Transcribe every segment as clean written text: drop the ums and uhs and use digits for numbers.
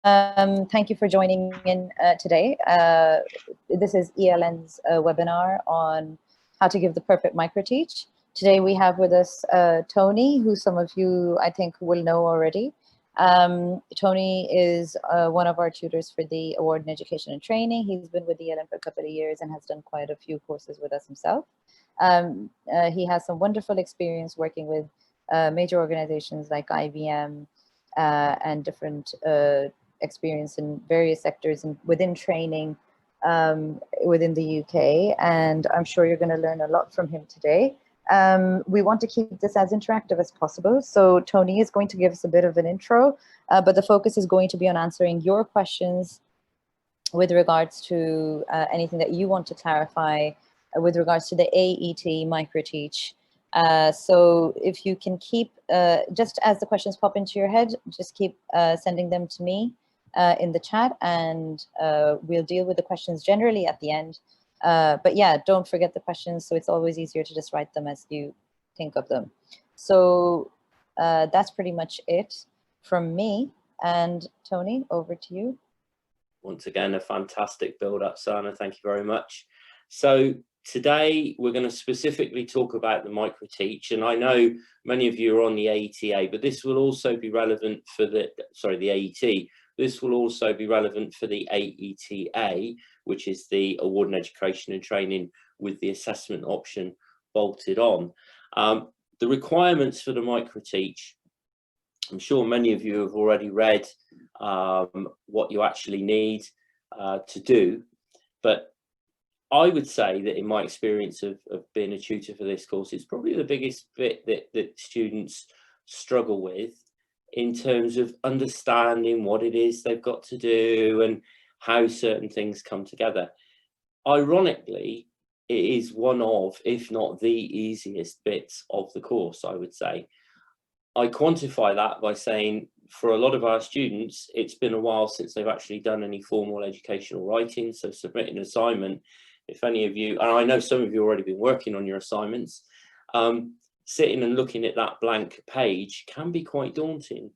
Thank you for joining in today. This is ELN's webinar on how to give the perfect microteach. Today we have with us Tony, who some of you I think will know already. Tony is one of our tutors for the award in education and training. He's been with ELN for a couple of years and has done quite a few courses with us himself. He has some wonderful experience working with major organizations like IBM and different experience in various sectors and within training within the UK, and I'm sure you're going to learn a lot from him today. We want to keep this as interactive as possible, so Tony is going to give us a bit of an intro, but the focus is going to be on answering your questions with regards to anything that you want to clarify with regards to the AET Microteach. So if you can keep, just as the questions pop into your head, just keep sending them to me in the chat, and we'll deal with the questions generally at the end. But yeah, don't forget the questions, so it's always easier to just write them as you think of them. So that's pretty much it from me. And Tony, over to you. Once again, a fantastic build-up, Sana. Thank you very much. So today we're going to specifically talk about the Microteach, and I know many of you are on the AETA, but this will also be relevant for the AET. This will also be relevant for the AETA, which is the award in education and training with the assessment option bolted on. The requirements for the Microteach, I'm sure many of you have already read what you actually need to do, but I would say that in my experience of being a tutor for this course, it's probably the biggest bit that students struggle with in terms of understanding what it is they've got to do and how certain things come together. Ironically, it is one of, if not the easiest bits of the course, I would say. I quantify that by saying for a lot of our students, it's been a while since they've actually done any formal educational writing, so submitting an assignment. If any of you, and I know some of you already been working on your assignments, sitting and looking at that blank page can be quite daunting.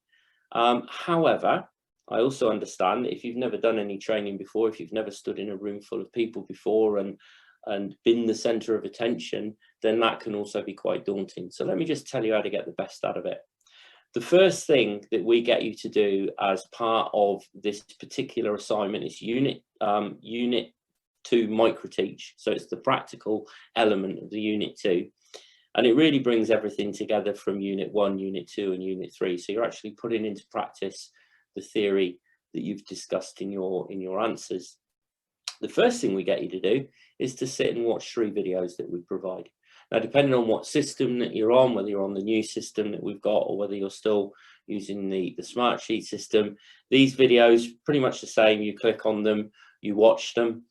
However, I also understand that if you've never done any training before, if you've never stood in a room full of people before and been the center of attention, then that can also be quite daunting. So let me just tell you how to get the best out of it. The first thing that we get you to do as part of this particular assignment is Unit 2 Microteach. So it's the practical element of the Unit 2. And it really brings everything together from Unit 1, Unit 2, and Unit 3. So you're actually putting into practice the theory that you've discussed in your answers. The first thing we get you to do is to sit and watch 3 videos that we provide. Now, depending on what system that you're on, whether you're on the new system that we've got or whether you're still using the Smartsheet system, these videos pretty much the same. You click on them, you watch them,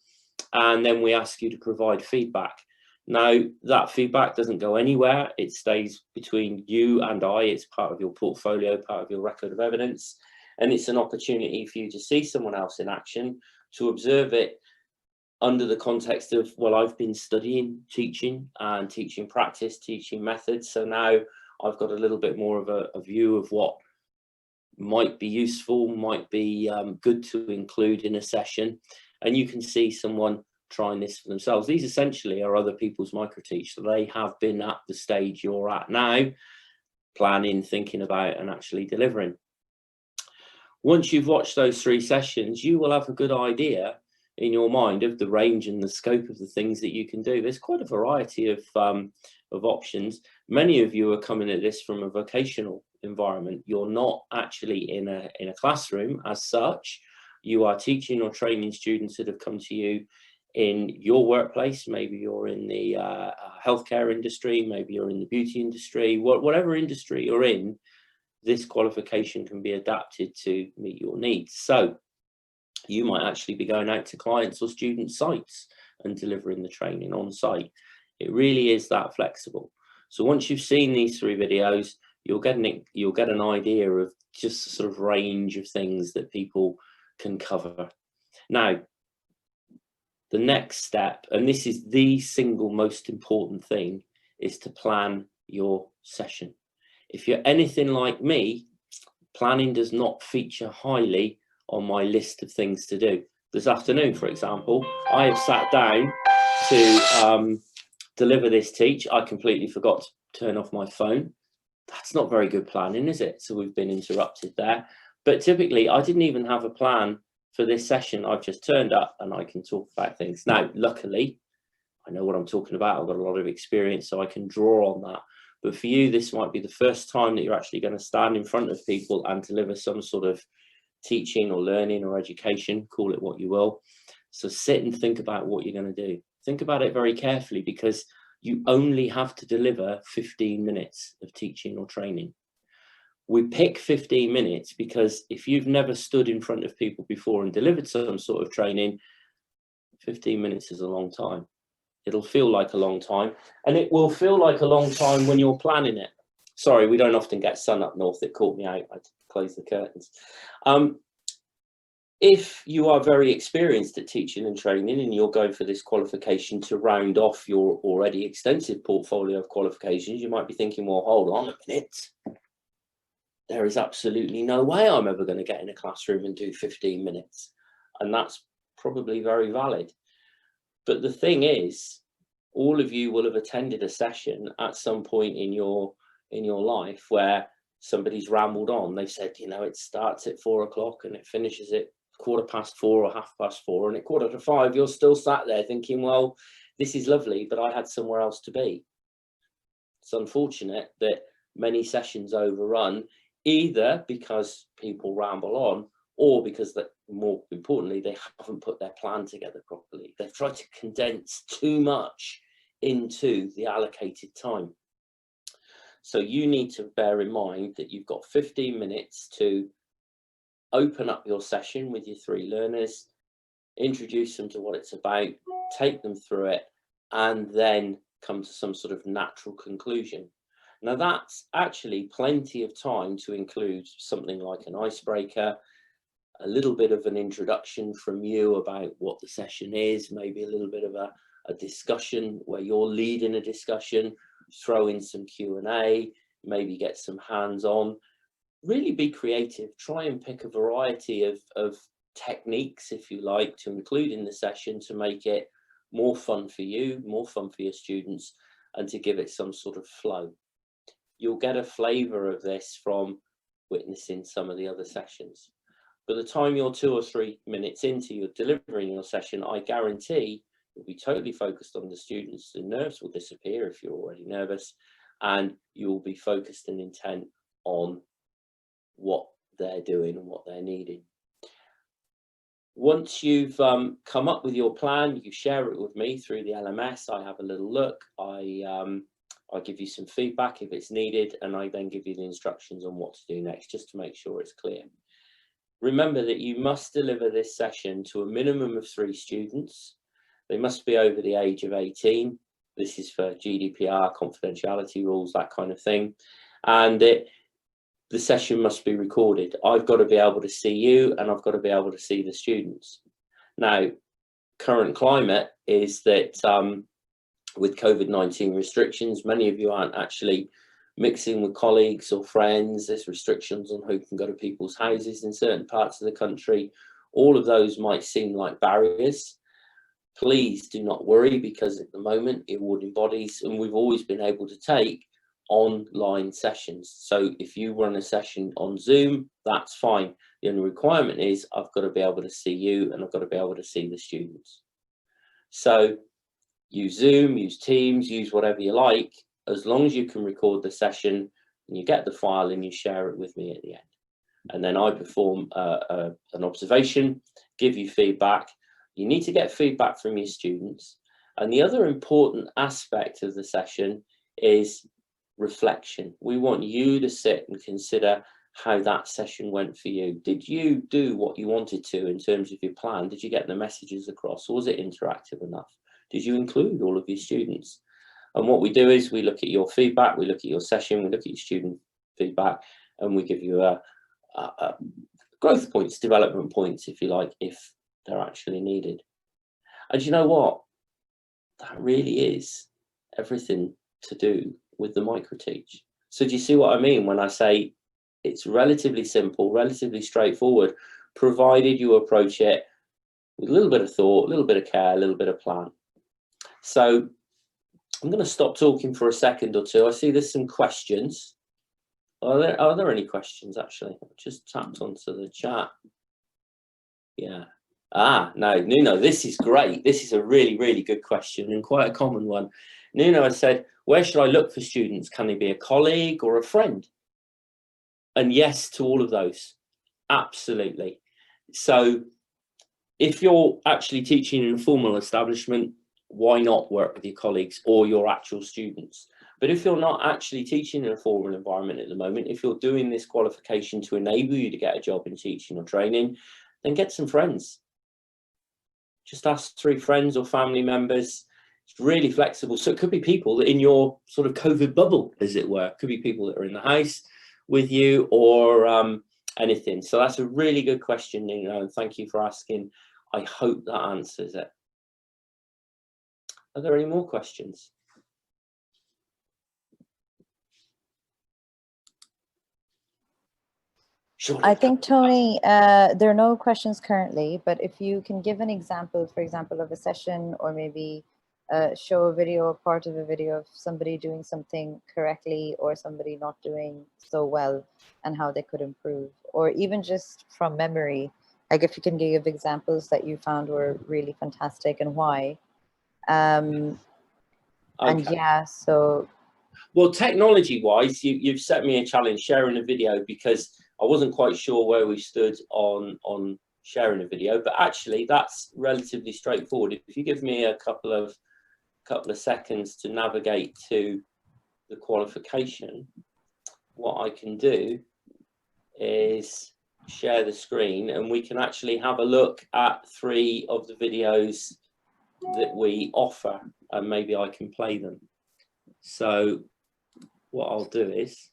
and then we ask you to provide feedback. Now, that feedback doesn't go anywhere. It stays between you and I. It's part of your portfolio, part of your record of evidence. And it's an opportunity for you to see someone else in action, to observe it under the context of, well, I've been studying teaching and teaching practice, teaching methods. So now I've got a little bit more of a view of what might be useful, might be good to include in a session. And you can see someone trying this for themselves. These essentially are other people's Microteach. So they have been at the stage you're at now, planning, thinking about, and actually delivering. Once you've watched those 3 sessions, you will have a good idea in your mind of the range and the scope of the things that you can do. There's quite a variety of options. Many of you are coming at this from a vocational environment. You're not actually in a classroom as such. You are teaching or training students that have come to you in your workplace. Maybe you're in the healthcare industry, maybe you're in the beauty industry, whatever industry you're in, this qualification can be adapted to meet your needs. So you might actually be going out to clients or student sites and delivering the training on site. It really is that flexible. So once you've seen these 3 videos, you'll get an idea of just the sort of range of things that people can cover. Now, the next step, and this is the single most important thing, is to plan your session. If you're anything like me, planning does not feature highly on my list of things to do. This afternoon, for example, I have sat down to deliver this teach. I completely forgot to turn off my phone. That's not very good planning, is it? So we've been interrupted there. But typically, I didn't even have a plan for this session. I've just turned up and I can talk about things. Now, luckily, I know what I'm talking about. I've got a lot of experience, so I can draw on that. But for you, this might be the first time that you're actually going to stand in front of people and deliver some sort of teaching or learning or education, call it what you will. So sit and think about what you're going to do. Think about it very carefully, because you only have to deliver 15 minutes of teaching or training. We pick 15 minutes because if you've never stood in front of people before and delivered some sort of training, 15 minutes is a long time. It'll feel like a long time, and it will feel like a long time when you're planning it. Sorry, we don't often get sun up north. It caught me out. I had to close the curtains. If you are very experienced at teaching and training and you're going for this qualification to round off your already extensive portfolio of qualifications, you might be thinking, well, hold on a minute. There is absolutely no way I'm ever going to get in a classroom and do 15 minutes. And that's probably very valid. But the thing is, all of you will have attended a session at some point in your life where somebody's rambled on. They've said, you know, it starts at 4 o'clock and it finishes at 4:15 or 4:30, and at 4:45 you're still sat there thinking, well, this is lovely, but I had somewhere else to be. It's unfortunate that many sessions overrun, either because people ramble on, or because that, more importantly, they haven't put their plan together properly. They've tried to condense too much into the allocated time. So you need to bear in mind that you've got 15 minutes to open up your session with your 3 learners, introduce them to what it's about, take them through it, and then come to some sort of natural conclusion. Now, that's actually plenty of time to include something like an icebreaker, a little bit of an introduction from you about what the session is, maybe a little bit of a discussion where you're leading a discussion, throw in some Q&A, maybe get some hands-on. Really be creative. Try and pick a variety of techniques, if you like, to include in the session to make it more fun for you, more fun for your students, and to give it some sort of flow. You'll get a flavour of this from witnessing some of the other sessions. By the time you're 2 or 3 minutes into your delivering your session, I guarantee you'll be totally focused on the students. The nerves will disappear if you're already nervous, and you'll be focused and intent on what they're doing and what they're needing. Once you've come up with your plan, you share it with me through the LMS. I have a little look. I give you some feedback if it's needed, and I then give you the instructions on what to do next, just to make sure it's clear. Remember that you must deliver this session to a minimum of 3 students. They must be over the age of 18. This is for GDPR, confidentiality rules, that kind of thing. And the session must be recorded. I've got to be able to see you, and I've got to be able to see the students. Now, current climate is that with COVID-19 restrictions, many of you aren't actually mixing with colleagues or friends. There's restrictions on who can go to people's houses in certain parts of the country. All of those might seem like barriers. Please do not worry, because at the moment, awarding bodies, and we've always been able to take online sessions. So if you run a session on Zoom, that's fine. The only requirement is I've got to be able to see you, and I've got to be able to see the students. So use Zoom, use Teams, use whatever you like, as long as you can record the session and you get the file and you share it with me at the end. And then I perform an observation, give you feedback. You need to get feedback from your students. And the other important aspect of the session is reflection. We want you to sit and consider how that session went for you. Did you do what you wanted to in terms of your plan? Did you get the messages across? Was it interactive enough? Did you include all of your students? And what we do is we look at your feedback, we look at your session, we look at your student feedback, and we give you a growth points, development points, if you like, if they're actually needed. And you know what? That really is everything to do with the Microteach. So do you see what I mean when I say it's relatively simple, relatively straightforward, provided you approach it with a little bit of thought, a little bit of care, a little bit of plan. So I'm going to stop talking for a second or two. I see there's some questions. Are there any questions, actually? I've just tapped onto the chat. Yeah. No, Nuno, this is great. This is a really, really good question and quite a common one. Nuno has said, where should I look for students? Can they be a colleague or a friend? And yes to all of those. Absolutely. So if you're actually teaching in a formal establishment, why not work with your colleagues or your actual students? But if you're not actually teaching in a formal environment at the moment, if you're doing this qualification to enable you to get a job in teaching or training, then get some friends. Just ask 3 friends or family members. It's really flexible. So it could be people that in your sort of COVID bubble, as it were. It could be people that are in the house with you or anything. So that's a really good question, Nina, and thank you for asking. I hope that answers it. Are there any more questions? Surely. I think, Tony, there are no questions currently, but if you can give an example, for example, of a session, or maybe show a video or part of a video of somebody doing something correctly or somebody not doing so well and how they could improve, or even just from memory, like if you can give examples that you found were really fantastic and why. And yeah, so. Well, technology-wise, you've set me a challenge sharing a video, because I wasn't quite sure where we stood on sharing a video, but actually that's relatively straightforward. If you give me a couple of seconds to navigate to the qualification, what I can do is share the screen and we can actually have a look at 3 of the videos that we offer, and maybe I can play them. So what I'll do is,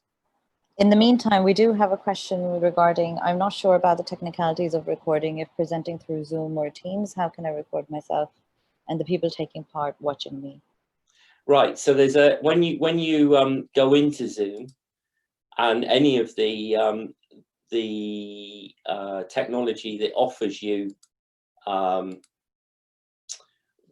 in the meantime, we do have a question regarding, I'm not sure about the technicalities of recording. If presenting through Zoom or Teams, how can I record myself and the people taking part watching me? Right, so there's a, when you go into Zoom and any of the technology that offers you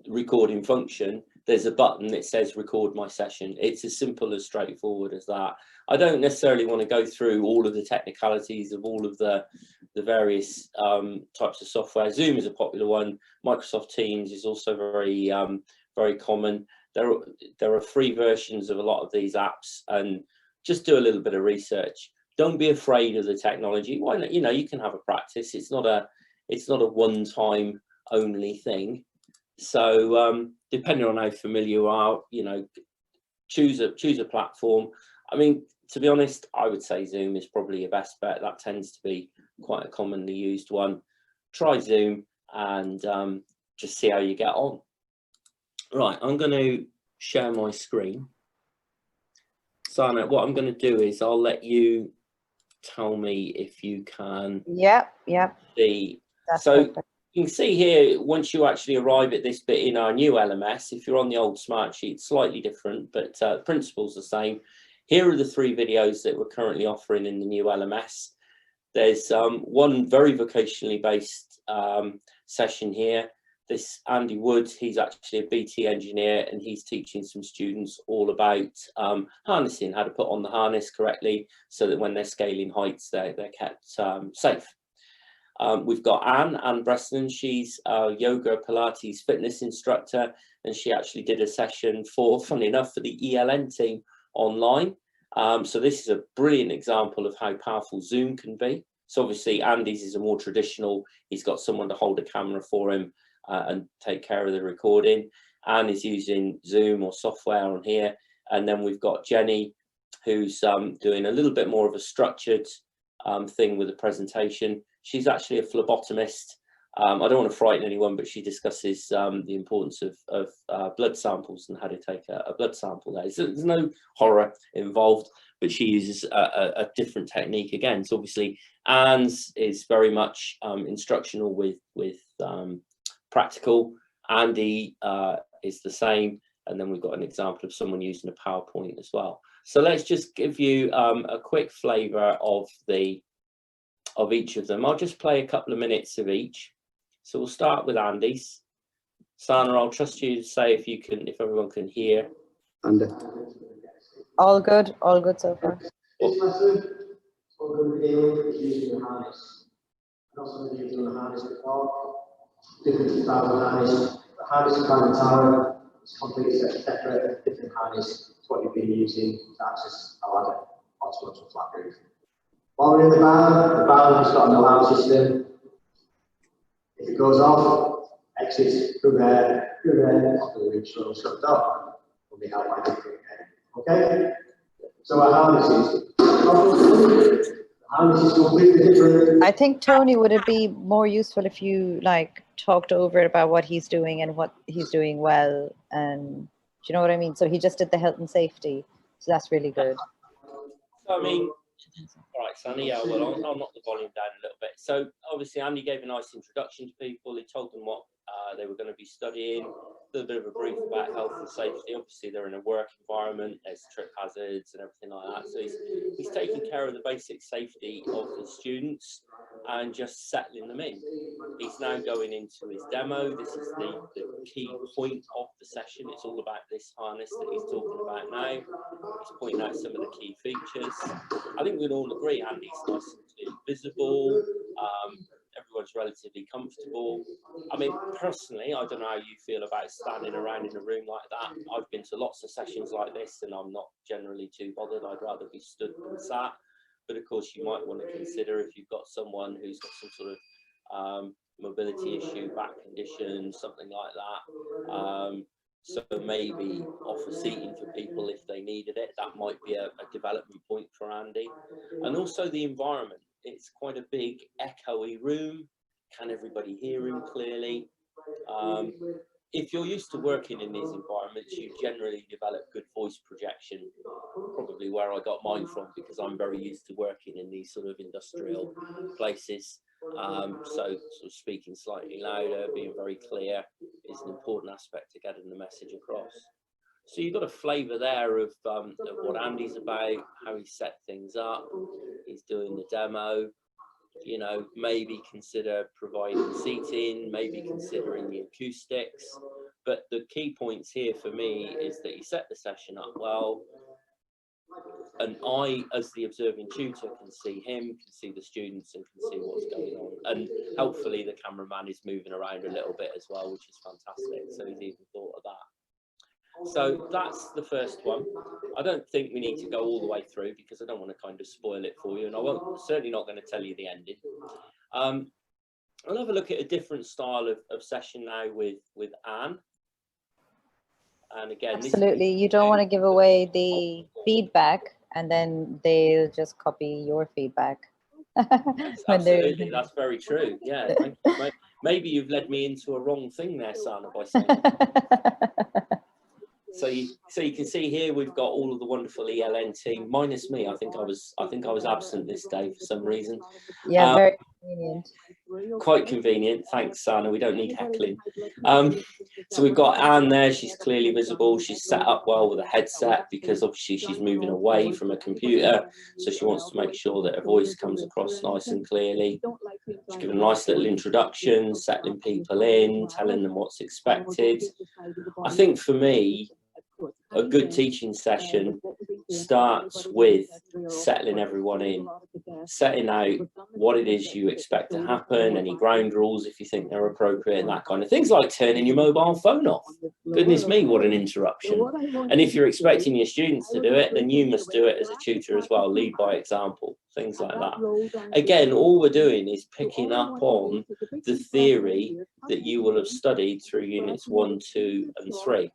recording function, there's a button that says record my session. It's as simple as straightforward as that. I don't necessarily want to go through all of the technicalities of all of the various types of software. Zoom is a popular one. Microsoft Teams is also very very common. There are free versions of a lot of these apps, and just do a little bit of research. Don't be afraid of the technology. Why not? You know, you can have a practice. It's not a one-time only thing. So depending on how familiar you are, you know, choose a platform. I mean, to be honest, I would say Zoom is probably your best bet. That tends to be quite a commonly used one. Try Zoom and just see how you get on. Right, I'm going to share my screen. Sana, what I'm going to do is I'll let you tell me if you can. Yep. See. That's so perfect. You can see here, once you actually arrive at this bit in our new LMS, if you're on the old Smartsheet, slightly different, but the principle's the same. Here are the 3 videos that we're currently offering in the new LMS. There's one very vocationally based session here. This Andy Wood, he's actually a BT engineer, and he's teaching some students all about harnessing, how to put on the harness correctly so that when they're scaling heights, they're kept safe. We've got Anne Breston. She's a yoga Pilates fitness instructor, and she actually did a session funny enough, for the ELN team online. So this is a brilliant example of how powerful Zoom can be. So obviously Andy's is a more traditional, he's got someone to hold a camera for him and take care of the recording. Anne is using Zoom or software on here. And then we've got Jenny, who's doing a little bit more of a structured thing with a presentation. She's actually a phlebotomist. I don't want to frighten anyone, but she discusses the importance of blood samples and how to take a blood sample there. So there's no horror involved, but she uses a different technique again. So obviously Anne's is very much instructional with practical. Andy is the same. And then we've got an example of someone using a PowerPoint as well. So let's just give you a quick flavour of the of each of them. I'll just play a couple of minutes of each. So we'll start with Andy's. Sana, I'll trust you to say if everyone can hear. Andy. All good so far. This lesson, what we're going to be doing is using the harness. I know some of you have done the harness before. Different styles of harness. The harness is by the tower. It's completely separate, different harness to what you've been using to access a ladder or to go to a flat roof. While we're in the barn has got an alarm system. If it goes off, exits through there, off the roof, so shut door. Will be held by the okay? So our harness is completely different. I think, Tony, would it be more useful if you like talked over about what he's doing and what he's doing well, and do you know what I mean? So he just did the health and safety, so that's really good. I mean, all right, Sandy, yeah, well, I'll knock the volume down a little bit. So obviously Andy gave a nice introduction to people. He told them what they were going to be studying, a little bit of a brief about health and safety. Obviously they're in a work environment, there's trip hazards and everything like that. So he's taking care of the basic safety of the students and just settling them in. He's now going into his demo. This is the key point of the session. It's all about this harness that he's talking about now. He's pointing out some of the key features. I think we'd all agree Andy's nice and clearly visible. Everyone's relatively comfortable. I mean, personally, I don't know how you feel about standing around in a room like that. I've been to lots of sessions like this and I'm not generally too bothered. I'd rather be stood than sat. But of course, you might want to consider if you've got someone who's got some sort of mobility issue, back condition, something like that. So maybe offer seating for people if they needed it. That might be a development point for Andy. And also the environment. It's quite a big echoey room. Can everybody hear him clearly? If you're used to working in these environments, you generally develop good voice projection. Probably where I got mine from, because I'm very used to working in these sort of industrial places. So sort of speaking slightly louder, being very clear is an important aspect to getting the message across. So you've got a flavour there of what Andy's about, how he set things up. He's doing the demo. You know, maybe consider providing seating, maybe considering the acoustics. But the key points here for me is that he set the session up well. And I, as the observing tutor, can see him, can see the students, and can see what's going on. And hopefully the cameraman is moving around a little bit as well, which is fantastic. So he's even thought of that. So that's the first one. I don't think we need to go all the way through because I don't want to kind of spoil it for you, and certainly not going to tell you the ending. I'll have a look at a different style of session now with Anne. And again, absolutely, you don't want to give away the feedback and then they'll just copy your feedback. Absolutely, that's very true. Yeah, thank you. Maybe you've led me into a wrong thing there, Sana, by saying So you can see here we've got all of the wonderful ELN team, minus me. I think I was absent this day for some reason. Yeah, very convenient. Quite convenient. Thanks, Sana. We don't need heckling. So we've got Anne there. She's clearly visible. She's set up well with a headset because obviously she's moving away from a computer. So she wants to make sure that her voice comes across nice and clearly. She's given a nice little introduction, settling people in, telling them what's expected. I think for me, a good teaching session starts with settling everyone in, setting out what it is you expect to happen, any ground rules if you think they're appropriate, and that kind of things, like turning your mobile phone off. Goodness me, what an interruption. And if you're expecting your students to do it, then you must do it as a tutor as well, lead by example, things like that. Again, all we're doing is picking up on the theory that you will have studied through units 1, 2 and 3.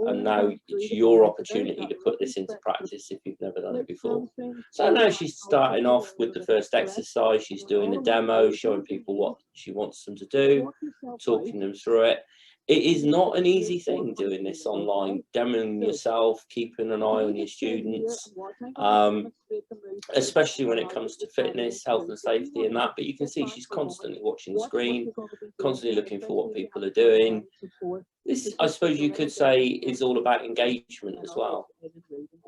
And now it's your opportunity to put this into practice if you've never done it before. So now she's starting off with the first exercise. She's doing a demo, showing people what she wants them to do, talking them through it. It is not an easy thing doing this online, demoing yourself, keeping an eye on your students, especially when it comes to fitness, health and safety and that. But you can see she's constantly watching the screen, constantly looking for what people are doing. This, I suppose you could say, is all about engagement as well.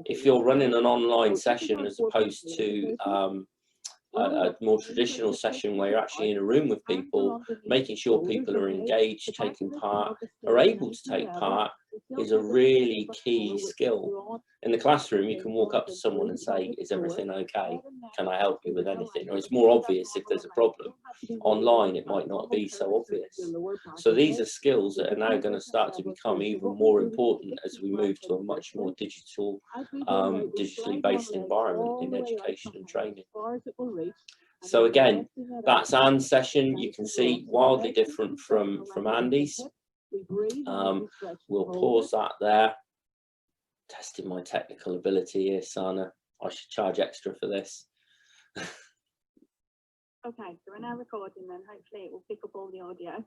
If you're running an online session as opposed to a more traditional session where you're actually in a room with people, making sure people are engaged, taking part, are able to take part, is a really key skill. In the classroom, you can walk up to someone and say, is everything okay? Can I help you with anything? Or it's more obvious if there's a problem. Online, it might not be so obvious. So these are skills that are now going to start to become even more important as we move to a much more digital, digitally based environment in education and training. So again, that's Anne's session. You can see wildly different from Andy's. We'll pause that there. Testing my technical ability here, Sana. I should charge extra for this. Okay, so we're now recording then. Hopefully it will pick up all the audio.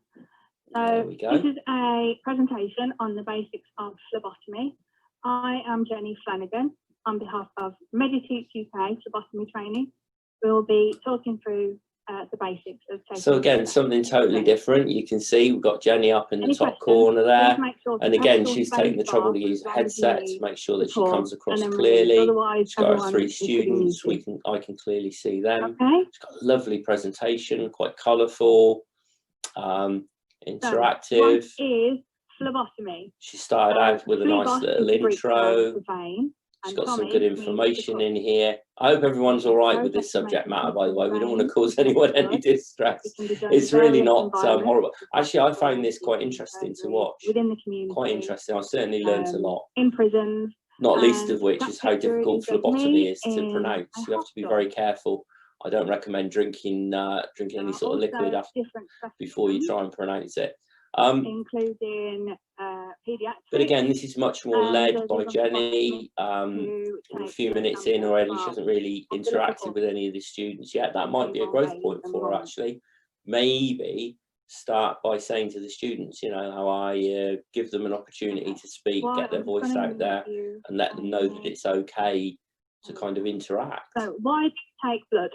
There So we go. this is a presentation on the basics of phlebotomy. I am Jenny Flanagan on behalf of Microteach UK phlebotomy training. We'll be talking through the basics of taking. So again, something totally different. You can see we've got Jenny up in the top corner there. And again, she's taking the trouble to use a headset to make sure that she comes across clearly. She's got her 3 students. I can clearly see them. She's got a lovely presentation, quite colourful, interactive. So, what is phlebotomy? She started out with a nice little intro. She's got some good information in here. I hope everyone's all right with this subject matter, by the way. We don't want to cause anyone any distress. It's really not horrible. Actually, I find this quite interesting to watch. Within the community. Quite interesting. I certainly learned a lot. In prisons. Not least of which is how difficult phlebotomy is to pronounce. You have to be very careful. I don't recommend drinking any sort of liquid before you try and pronounce it. Including pediatrics. But again, this is much more led by Jenny. We're a few minutes in already. She hasn't really interacted with any of the students yet. That might be a growth point for her, actually. Maybe start by saying to the students, you know, how I give them an opportunity to speak, get their voice out there, and let them know that it's okay to kind of interact. So why take blood?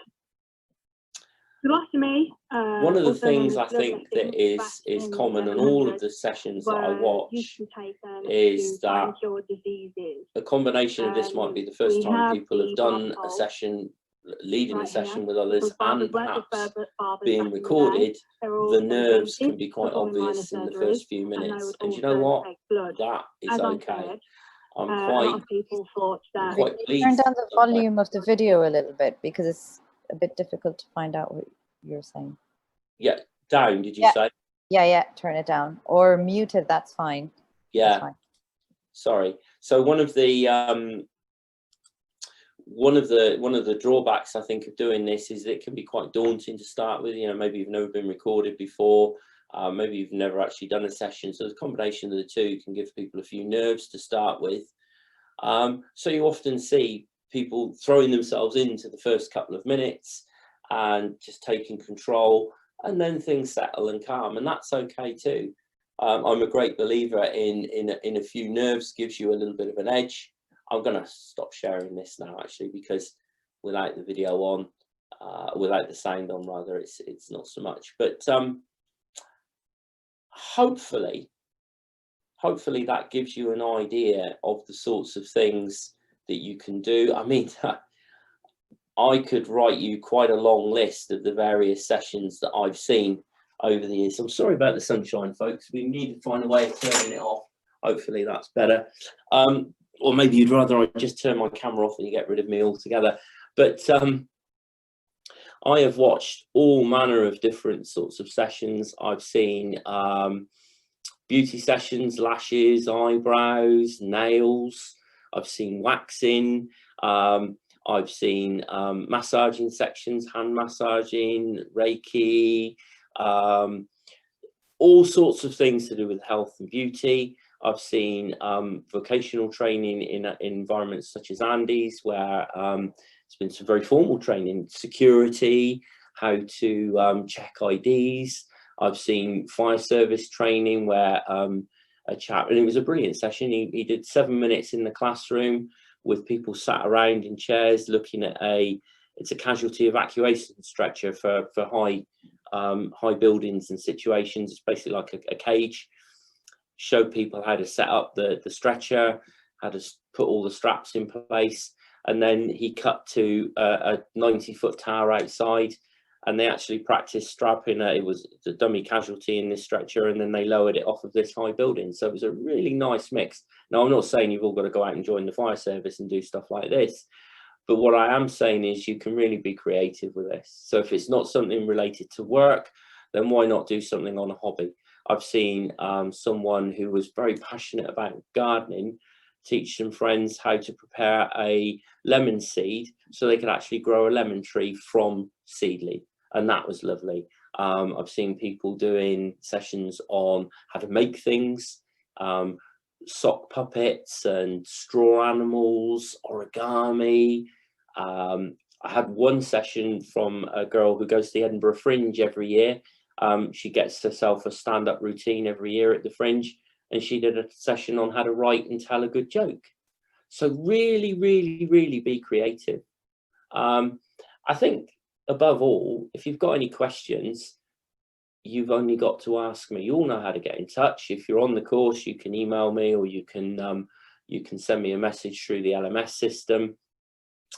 Phlebotomy. One of the things I think that is common in all of the sessions that I watch is that a combination of this might be the first time people have done a session, leading a session with others, and perhaps being recorded. The nerves can be quite obvious in the first few minutes, and you know what? That is okay. I'm quite pleased. Turn down the volume of the video a little bit because it's a bit difficult to find out what you're saying. Yeah, down, did you say? Yeah, turn it down or mute it, that's fine. Yeah, that's fine. Sorry. So one of the drawbacks I think of doing this is that it can be quite daunting to start with. You know, maybe you've never been recorded before, maybe you've never actually done a session, so the combination of the two can give people a few nerves to start with. So you often see people throwing themselves into the first couple of minutes and just taking control, and then things settle and calm, and that's okay too. I'm a great believer in a few nerves gives you a little bit of an edge. I'm going to stop sharing this now, actually, because without the video on, without the sound on rather, it's not so much. But hopefully that gives you an idea of the sorts of things that you can do. I mean, I could write you quite a long list of the various sessions that I've seen over the years. I'm sorry about the sunshine, folks. We need to find a way of turning it off. Hopefully that's better. Or maybe you'd rather I just turn my camera off and you get rid of me altogether. But I have watched all manner of different sorts of sessions. I've seen beauty sessions, lashes, eyebrows, nails. I've seen waxing. I've seen massaging sections, hand massaging, Reiki, all sorts of things to do with health and beauty. I've seen vocational training in environments such as Andy's, where it's been some very formal training, security, how to check IDs. I've seen fire service training where a chap, and it was a brilliant session. He did 7 minutes in the classroom with people sat around in chairs looking at it's a casualty evacuation stretcher for high buildings and situations. It's basically like a cage. Show people how to set up the stretcher, how to put all the straps in place. and then he cut to a 90-foot tower outside, and they actually practiced strapping it was a dummy casualty in this stretcher, and then they lowered it off of this high building. So it was a really nice mix. Now, I'm not saying you've all got to go out and join the fire service and do stuff like this, but what I am saying is you can really be creative with this. So if it's not something related to work, then why not do something on a hobby? I've seen someone who was very passionate about gardening teach some friends how to prepare a lemon seed so they could actually grow a lemon tree from seedling. And that was lovely. I've seen people doing sessions on how to make things, sock puppets and straw animals, origami. I had one session from a girl who goes to the Edinburgh Fringe every year. She gets herself a stand-up routine every year at the Fringe, and she did a session on how to write and tell a good joke. So really, really, really be creative. I think above all, if you've got any questions, you've only got to ask me. You all know how to get in touch. If you're on the course, you can email me, or you can send me a message through the LMS system.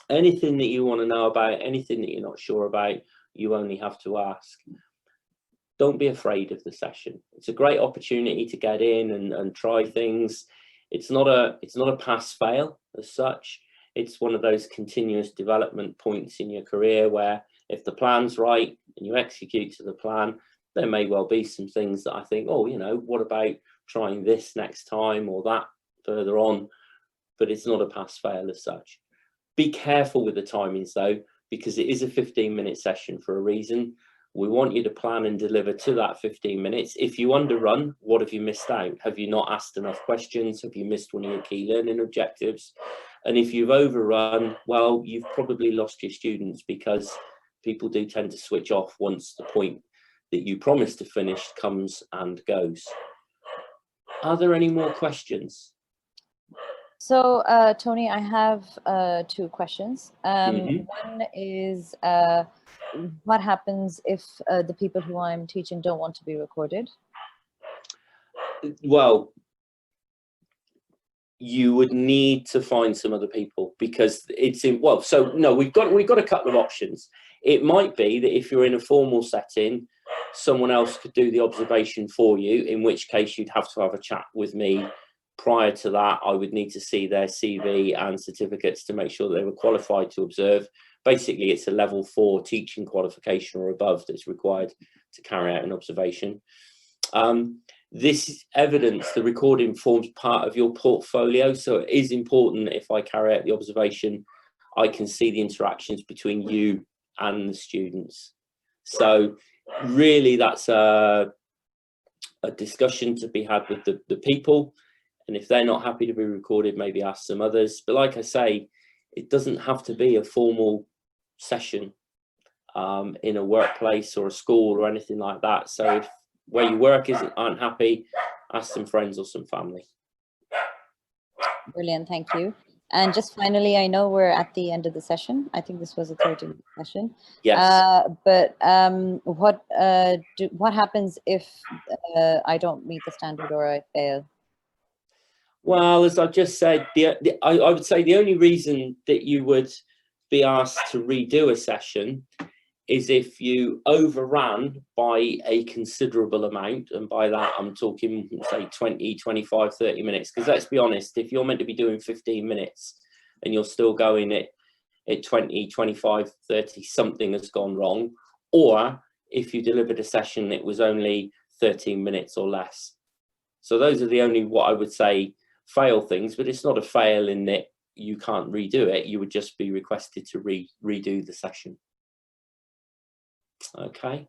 Anything that you want to know about, anything that you're not sure about, you only have to ask. Don't be afraid of the session. It's a great opportunity to get in and try things. It's not a pass-fail as such. It's one of those continuous development points in your career where if the plan's right and you execute to the plan, there may well be some things that I think, oh, you know, what about trying this next time or that further on? But it's not a pass-fail as such. Be careful with the timings though, because it is a 15-minute session for a reason. We want you to plan and deliver to that 15 minutes. If you underrun, what have you missed out? Have you not asked enough questions? Have you missed one of your key learning objectives? And if you've overrun, well, you've probably lost your students, because people do tend to switch off once the point that you promised to finish comes and goes. Are there any more questions? So, Tony, I have 2 questions. One is, what happens if the people who I'm teaching don't want to be recorded? Well, you would need to find some other people, because it's in, well, so no, we've got a couple of options. It might be that if you're in a formal setting, someone else could do the observation for you, in which case you'd have to have a chat with me. Prior to that, I would need to see their CV and certificates to make sure that they were qualified to observe. Basically, it's a level 4 teaching qualification or above that's required to carry out an observation. This evidence, the recording, forms part of your portfolio. So it is important that if I carry out the observation, I can see the interactions between you and the students. So really, that's a discussion to be had with the people. And if they're not happy to be recorded, maybe ask some others. But like I say, it doesn't have to be a formal session in a workplace or a school or anything like that. So if where you work aren't happy, ask some friends or some family. Brilliant, thank you. And just finally, I know we're at the end of the session. I think this was a 30-minute session. Yes. But what happens if I don't meet the standard or I fail? Well, as I just said, I would say the only reason that you would be asked to redo a session is if you overran by a considerable amount. And by that, I'm talking, say, 20, 25, 30 minutes. Because let's be honest, if you're meant to be doing 15 minutes and you're still going at 20, 25, 30, something has gone wrong. Or if you delivered a session that was only 13 minutes or less. So those are the only, what I would say, fail things. But it's not a fail in that you can't redo it. You would just be requested to redo the session. Okay.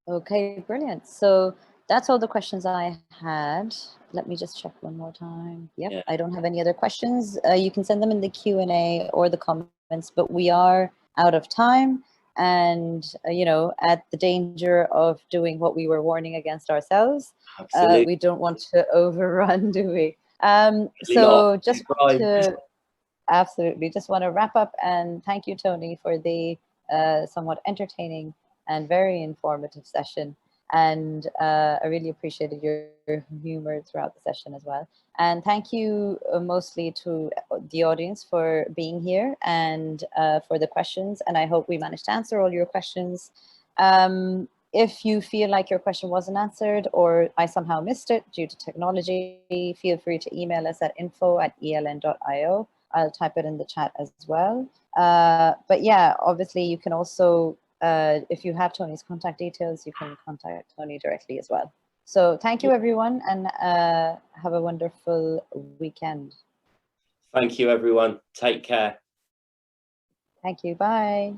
Okay, brilliant. So that's all the questions I had. Let me just check one more time. Yep, yeah. I don't have any other questions. You can send them in the Q&A or the comments, but we are out of time. And, you know, at the danger of doing what we were warning against ourselves, we don't want to overrun, do we? So just want to, absolutely, just want to wrap up and thank you, Tony, for the somewhat entertaining and very informative session. And I really appreciated your humor throughout the session as well. And thank you mostly to the audience for being here and for the questions. And I hope we managed to answer all your questions. If you feel like your question wasn't answered or I somehow missed it due to technology, feel free to email us at info@eln.io. I'll type it in the chat as well. But yeah, obviously you can also, if you have Tony's contact details, you can contact Tony directly as well. So thank you everyone, and have a wonderful weekend. Thank you everyone. Take care. Thank you. Bye.